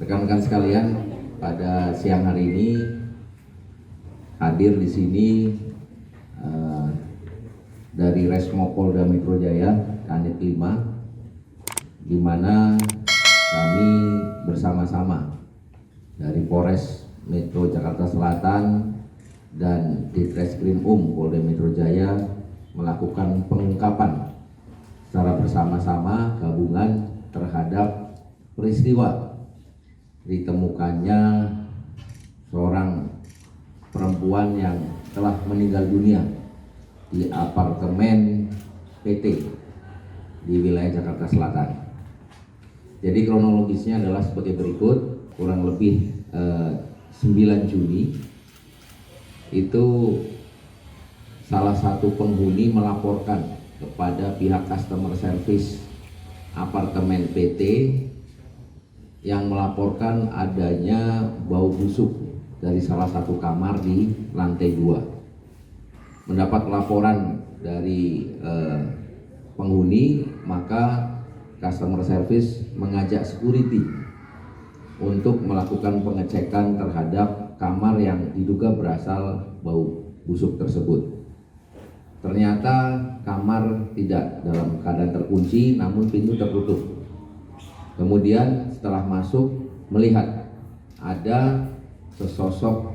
Rekan-rekan sekalian, pada siang hari ini hadir di sini dari Resmo Polda Metro Jaya, Kanit 5, di mana kami bersama-sama dari Polres Metro Jakarta Selatan dan Ditreskrim Polda Metro Jaya melakukan pengungkapan secara bersama-sama gabungan terhadap peristiwa ditemukannya seorang perempuan yang telah meninggal dunia di apartemen PT di wilayah Jakarta Selatan. Jadi kronologisnya adalah sebagai berikut. Kurang lebih 9 Juni itu salah satu penghuni melaporkan kepada pihak customer service apartemen PT yang melaporkan adanya bau busuk dari salah satu kamar di lantai 2. Mendapat laporan dari penghuni, maka customer service mengajak security untuk melakukan pengecekan terhadap kamar yang diduga berasal bau busuk tersebut. Ternyata kamar tidak dalam keadaan terkunci, namun pintu tertutup. Kemudian setelah masuk melihat ada sesosok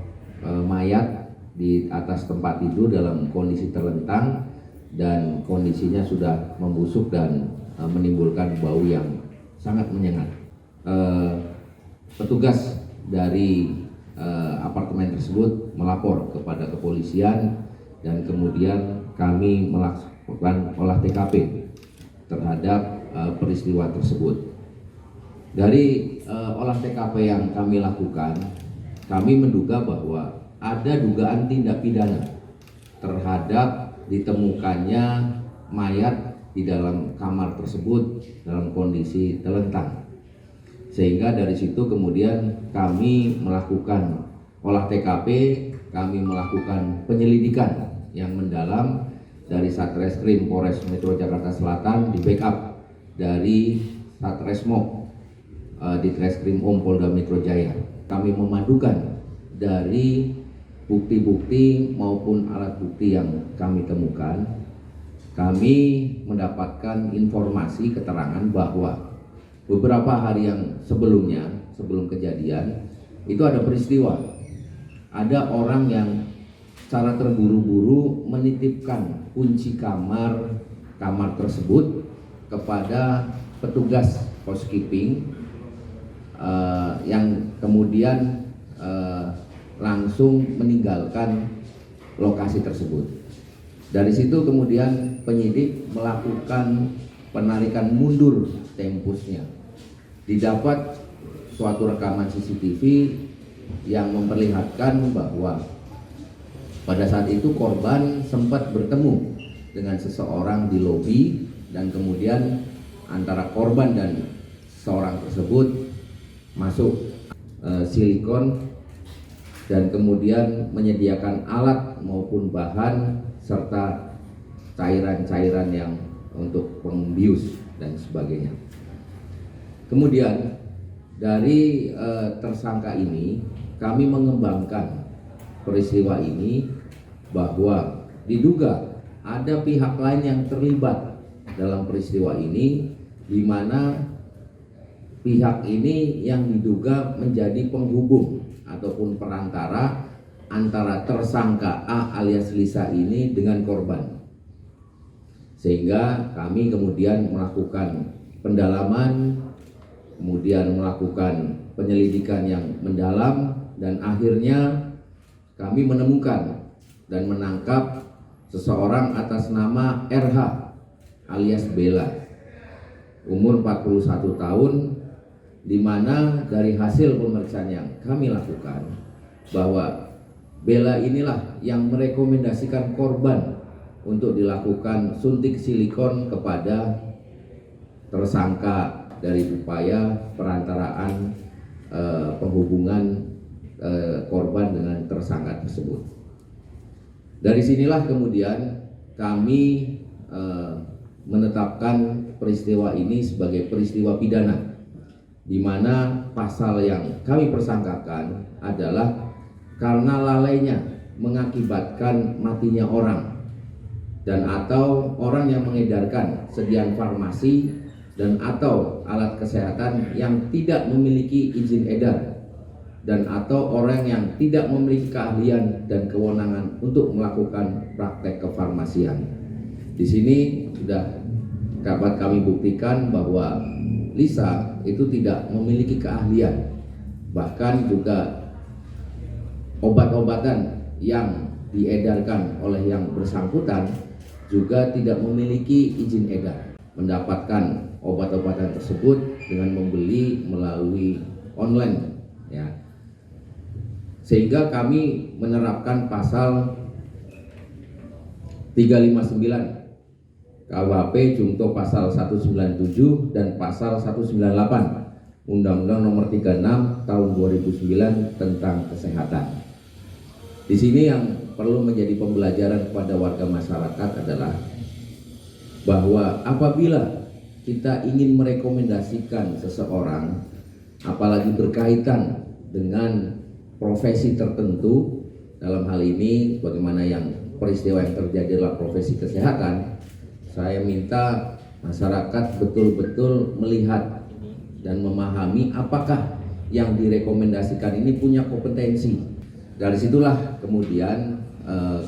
mayat di atas tempat tidur dalam kondisi terlentang dan kondisinya sudah membusuk dan menimbulkan bau yang sangat menyengat. Petugas dari apartemen tersebut melapor kepada kepolisian dan kemudian kami melakukan olah TKP terhadap peristiwa tersebut. Dari olah TKP yang kami lakukan, kami menduga bahwa ada dugaan tindak pidana terhadap ditemukannya mayat di dalam kamar tersebut dalam kondisi terlentang. Sehingga dari situ kemudian kami melakukan olah TKP, kami melakukan penyelidikan yang mendalam dari Satreskrim Polres Metro Jakarta Selatan di backup dari Satresmo Ditreskrim Polda Metro Jaya. Kami memadukan dari bukti-bukti maupun alat bukti yang kami temukan. Kami mendapatkan informasi keterangan bahwa beberapa hari yang sebelumnya, sebelum kejadian, itu ada peristiwa. Ada orang yang secara terburu-buru menitipkan kunci kamar tersebut kepada petugas housekeeping yang kemudian langsung meninggalkan lokasi tersebut. Dari situ kemudian penyidik melakukan penarikan mundur tempusnya. Didapat suatu rekaman CCTV yang memperlihatkan bahwa pada saat itu korban sempat bertemu dengan seseorang di lobi dan kemudian antara korban dan seorang tersebut masuk silikon dan kemudian menyediakan alat maupun bahan serta cairan-cairan yang untuk pembius dan sebagainya. Kemudian dari tersangka ini kami mengembangkan peristiwa ini bahwa diduga ada pihak lain yang terlibat dalam peristiwa ini, di mana pihak ini yang diduga menjadi penghubung ataupun perantara antara tersangka A alias Lisa ini dengan korban. Sehingga kami kemudian melakukan pendalaman, kemudian melakukan penyelidikan yang mendalam, dan akhirnya kami menemukan dan menangkap seseorang atas nama RH alias Bella, umur 41 tahun, di mana dari hasil pemeriksaan yang kami lakukan bahwa Bella inilah yang merekomendasikan korban untuk dilakukan suntik silikon kepada tersangka dari upaya perantaraan penghubungan korban dengan tersangka tersebut. Dari sinilah kemudian kami menetapkan peristiwa ini sebagai peristiwa pidana di mana pasal yang kami persangkakan adalah karena lalainya mengakibatkan matinya orang dan atau orang yang mengedarkan sediaan farmasi dan atau alat kesehatan yang tidak memiliki izin edar dan atau orang yang tidak memiliki keahlian dan kewenangan untuk melakukan praktek kefarmasian. Di sini sudah dapat kami buktikan bahwa Lisa itu tidak memiliki keahlian, bahkan juga obat-obatan yang diedarkan oleh yang bersangkutan juga tidak memiliki izin edar. Mendapatkan obat-obatan tersebut dengan membeli melalui online, ya. Sehingga kami menerapkan pasal 359 KUHP junto pasal 197 dan pasal 198 Undang-Undang Nomor 36 Tahun 2009 tentang kesehatan. Di sini yang perlu menjadi pembelajaran kepada warga masyarakat adalah bahwa apabila kita ingin merekomendasikan seseorang, apalagi berkaitan dengan profesi tertentu, dalam hal ini bagaimana yang peristiwa yang terjadi adalah profesi kesehatan, saya minta masyarakat betul-betul melihat dan memahami apakah yang direkomendasikan ini punya kompetensi. Dari situlah kemudian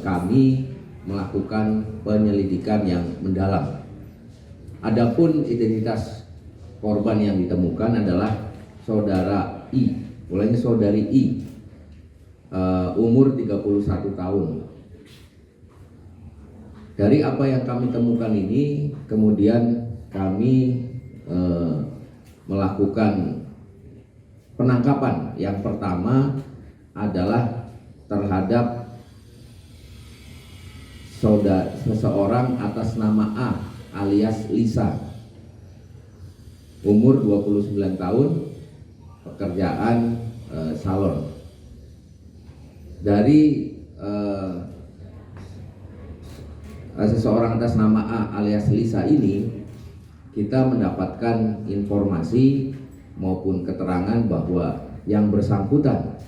kami melakukan penyelidikan yang mendalam. Adapun identitas korban yang ditemukan adalah saudara I, mulanya saudari I, umur 31 tahun. Dari apa yang kami temukan ini, kemudian kami melakukan penangkapan. Yang pertama adalah terhadap seseorang atas nama A alias Lisa, umur 29 tahun, pekerjaan salon. Dari seseorang atas nama A alias Lisa ini, kita mendapatkan informasi maupun keterangan bahwa yang bersangkutan